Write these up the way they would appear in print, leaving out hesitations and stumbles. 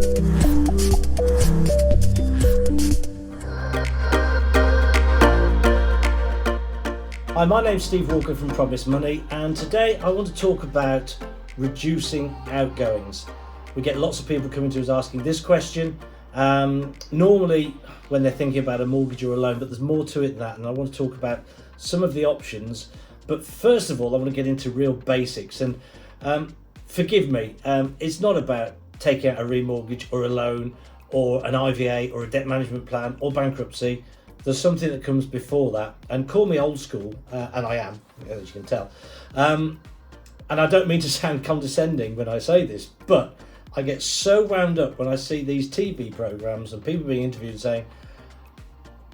Hi, my name's Steve Walker from Promise Money, and today I want to talk about reducing outgoings. We get lots of people coming to us asking this question, normally when they're thinking about a mortgage or a loan, but there's more to it than that, and I want to talk about some of the options. But first of all, I want to get into real basics, and forgive me, it's not about taking out a remortgage or a loan or an IVA or a debt management plan or bankruptcy. There's something that comes before that, and call me old school, and I am, as you can tell. And I don't mean to sound condescending when I say this, but I get so wound up when I see these TV programs and people being interviewed saying,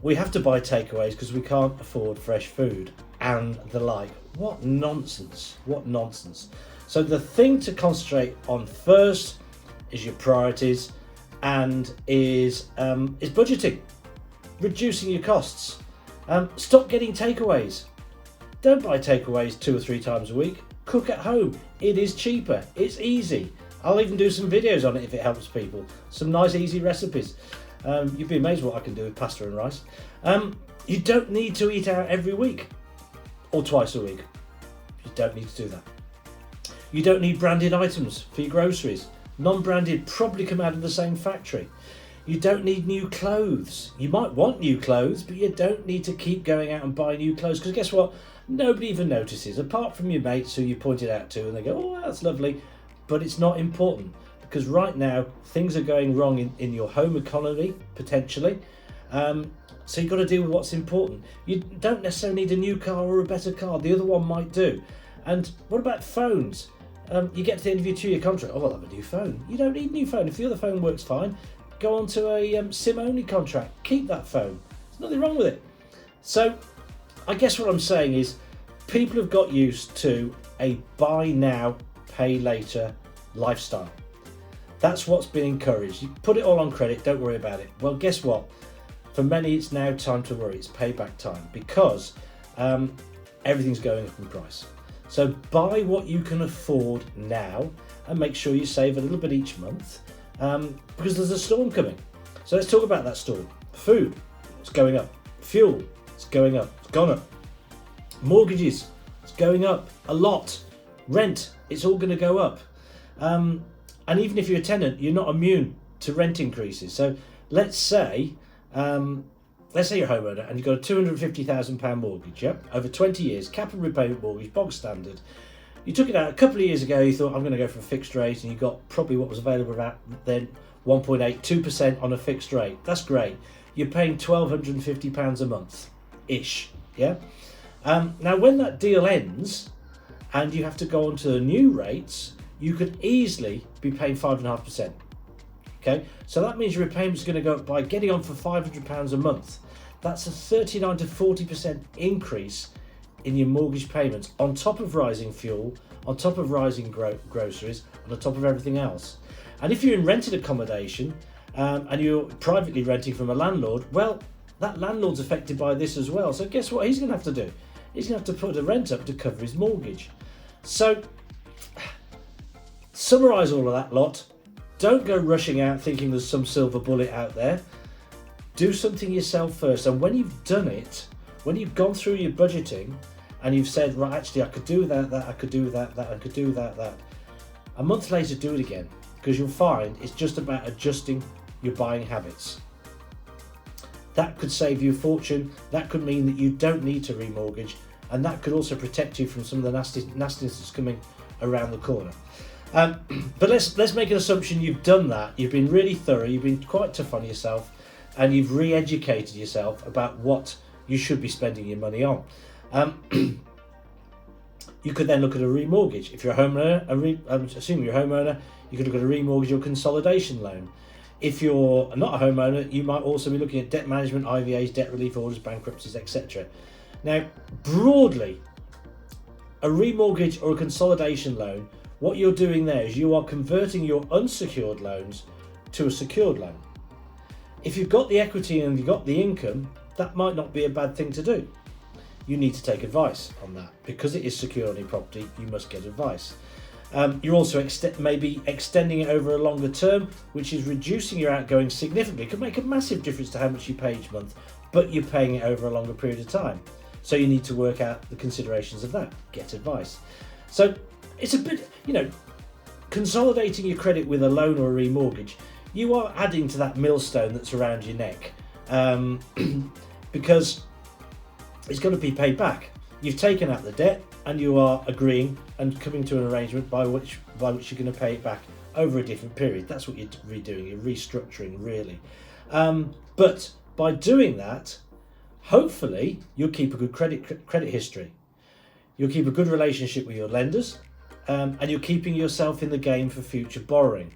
we have to buy takeaways because we can't afford fresh food and the like. What nonsense, what nonsense. So the thing to concentrate on first is your priorities and is budgeting. Reducing your costs. Stop getting takeaways. Don't buy takeaways 2 or 3 times a week. Cook at home. It is cheaper. It's easy. I'll even do some videos on it if it helps people. Some nice easy recipes. You'd be amazed what I can do with pasta and rice. You don't need to eat out every week or twice a week. You don't need to do that. You don't need branded items for your groceries. Non-branded probably come out of the same factory. You don't need new clothes. You might want new clothes, but you don't need to keep going out and buying new clothes, because guess what? Nobody even notices, apart from your mates who you pointed out to, and they go, oh, that's lovely, but it's not important, because right now things are going wrong in your home economy, potentially, so you've got to deal with what's important. You don't necessarily need a new car or a better car. The other one might do. And what about phones? You get to the end of your 2-year contract, oh, I'll have a new phone. You don't need a new phone. If the other phone works fine, go on to a SIM-only contract. Keep that phone. There's nothing wrong with it. So I guess what I'm saying is people have got used to a buy now, pay later lifestyle. That's what's been encouraged. You put it all on credit, don't worry about it. Well, guess what? For many, it's now time to worry. It's payback time, because everything's going up in price. So buy what you can afford now and make sure you save a little bit each month. Because there's a storm coming. So let's talk about that storm. Food, it's going up. Fuel, it's going up. It's gone up. Mortgages, it's going up a lot. Rent, it's all going to go up. And even if you're a tenant, you're not immune to rent increases. So let's say you're a homeowner and you've got a £250,000 mortgage, yeah, over 20 years, capital repayment mortgage, bog standard. You took it out a couple of years ago, you thought, I'm going to go for a fixed rate, and you got probably what was available about then, 1.82% on a fixed rate. That's great. You're paying £1,250 a month-ish, yeah? Now, when that deal ends and you have to go on to the new rates, you could easily be paying 5.5%, okay? So that means your repayments are going to go up by getting on for £500 a month. That's a 39 to 40% increase in your mortgage payments, on top of rising fuel, on top of rising groceries, on top of everything else. And if you're in rented accommodation and you're privately renting from a landlord, well, that landlord's affected by this as well. So guess what he's going to have to do? He's going to have to put a rent up to cover his mortgage. So summarise all of that lot. Don't go rushing out thinking there's some silver bullet out there. Do something yourself first. And when you've done it, when you've gone through your budgeting and you've said, right, actually I could do that, I could do that, I could do that, a month later do it again, because you'll find it's just about adjusting your buying habits. That could save you a fortune. That could mean that you don't need to remortgage, and that could also protect you from some of the nastiness that's coming around the corner. But let's make an assumption you've done that. You've been really thorough, you've been quite tough on yourself, and you've re-educated yourself about what you should be spending your money on. You could then look at a remortgage. If you're a homeowner, I'm assuming you're a homeowner, you could look at a remortgage or consolidation loan. If you're not a homeowner, you might also be looking at debt management, IVAs, debt relief orders, bankruptcies, etc. Now, broadly, a remortgage or a consolidation loan, what you're doing there is you are converting your unsecured loans to a secured loan. If you've got the equity and you've got the income, that might not be a bad thing to do. You need to take advice on that. Because it is secured on your property, you must get advice. You're also maybe extending it over a longer term, which is reducing your outgoings significantly. It could make a massive difference to how much you pay each month, but you're paying it over a longer period of time. So you need to work out the considerations of that. Get advice. So it's a bit, consolidating your credit with a loan or a remortgage, you are adding to that millstone that's around your neck, because it's going to be paid back. You've taken out the debt and you are agreeing and coming to an arrangement by which you're going to pay it back over a different period. That's what you're redoing. You're restructuring, really. But by doing that, hopefully you'll keep a good credit history. You'll keep a good relationship with your lenders, and you're keeping yourself in the game for future borrowing.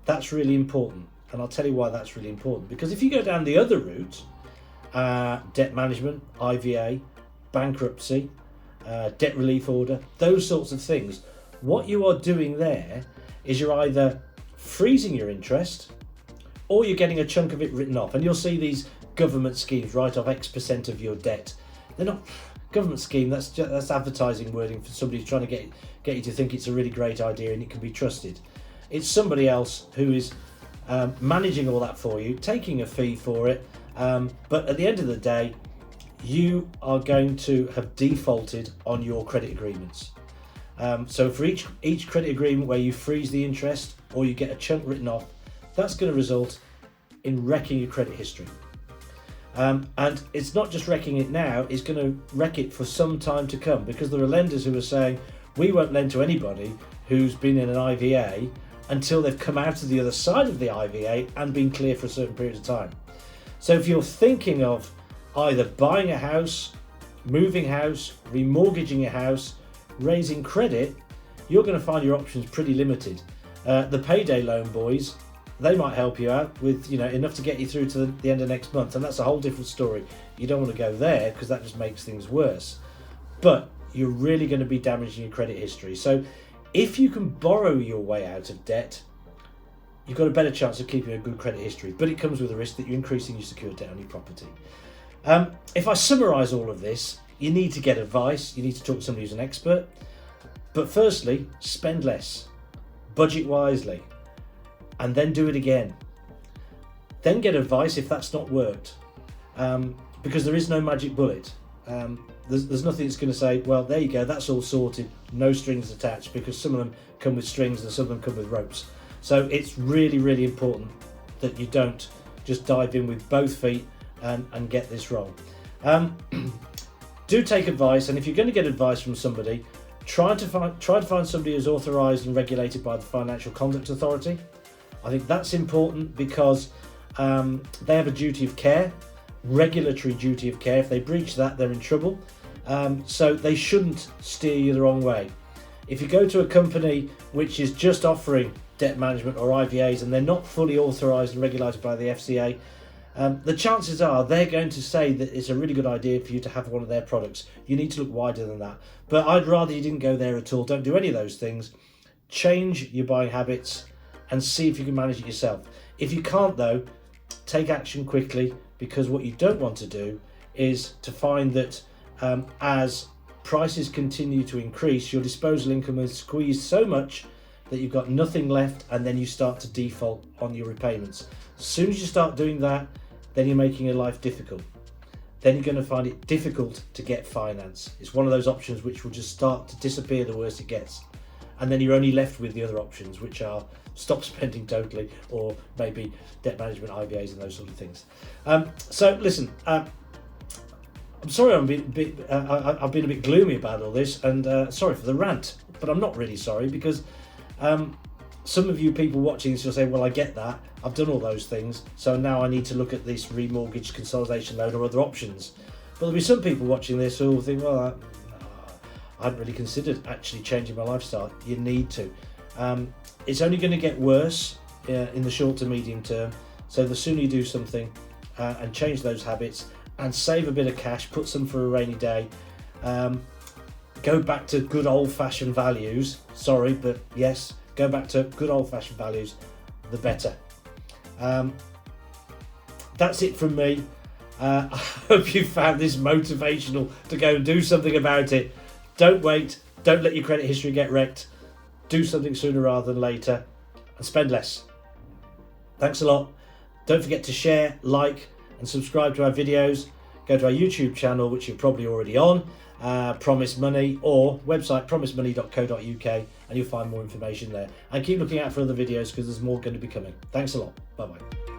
That's really important, and I'll tell you why that's really important. Because if you go down the other route, debt management, IVA, bankruptcy, debt relief order, those sorts of things, what you are doing there is you're either freezing your interest or you're getting a chunk of it written off. And you'll see these government schemes write off X% of your debt. They're not government scheme, that's advertising wording for somebody who's trying to get you to think it's a really great idea and it can be trusted. It's somebody else who is managing all that for you, taking a fee for it, but at the end of the day, you are going to have defaulted on your credit agreements. So for each credit agreement where you freeze the interest or you get a chunk written off, that's going to result in wrecking your credit history. And it's not just wrecking it now, it's going to wreck it for some time to come, because there are lenders who are saying, we won't lend to anybody who's been in an IVA until they've come out of the other side of the IVA and been clear for a certain period of time. So if you're thinking of either buying a house, moving house, remortgaging a house, raising credit, you're going to find your options pretty limited. The payday loan boys, they might help you out with enough to get you through to the end of next month, and that's a whole different story. You don't want to go there because that just makes things worse. But you're really going to be damaging your credit history. So if you can borrow your way out of debt, you've got a better chance of keeping a good credit history, but it comes with the risk that you're increasing your secured debt on your property. If I summarise all of this, you need to get advice, you need to talk to somebody who's an expert, but firstly, spend less, budget wisely, and then do it again. Then get advice if that's not worked, because there is no magic bullet. There's nothing that's going to say, well, there you go, that's all sorted, no strings attached, because some of them come with strings and some of them come with ropes. So it's really, really important that you don't just dive in with both feet and get this wrong. Do take advice, and if you're going to get advice from somebody, try to find somebody who's authorised and regulated by the Financial Conduct Authority. I think that's important because they have a duty of care, regulatory duty of care. If they breach that, they're in trouble. So they shouldn't steer you the wrong way. If you go to a company which is just offering debt management or IVAs and they're not fully authorised and regulated by the FCA, the chances are they're going to say that it's a really good idea for you to have one of their products. You need to look wider than that. But I'd rather you didn't go there at all. Don't do any of those things. Change your buying habits and see if you can manage it yourself. If you can't though, take action quickly, because what you don't want to do is to find that as prices continue to increase, your disposable income is squeezed so much that you've got nothing left, and then you start to default on your repayments. As soon as you start doing that, then you're making your life difficult. Then you're going to find it difficult to get finance. It's one of those options which will just start to disappear the worse it gets. And then you're only left with the other options, which are stop spending totally, or maybe debt management, IVAs, and those sort of things. So listen, I'm sorry I've been a bit gloomy about all this, and sorry for the rant, but I'm not really sorry, because some of you people watching this will say, well, I get that, I've done all those things, so now I need to look at this remortgage consolidation loan or other options. But there'll be some people watching this who will think, well, I hadn't really considered actually changing my lifestyle. You need to. It's only going to get worse in the short to medium term, so the sooner you do something and change those habits and save a bit of cash, put some for a rainy day, go back to good old-fashioned values. Sorry, but yes, go back to good old-fashioned values, the better. That's it from me. I hope you found this motivational to go and do something about it. Don't wait. Don't let your credit history get wrecked. do something sooner rather than later, and spend less. Thanks a lot. Don't forget to share, like, and subscribe to our videos. Go to our YouTube channel, which you're probably already on, Promise Money, or website promisemoney.co.uk, and you'll find more information there. And keep looking out for other videos because there's more going to be coming. Thanks a lot. Bye bye.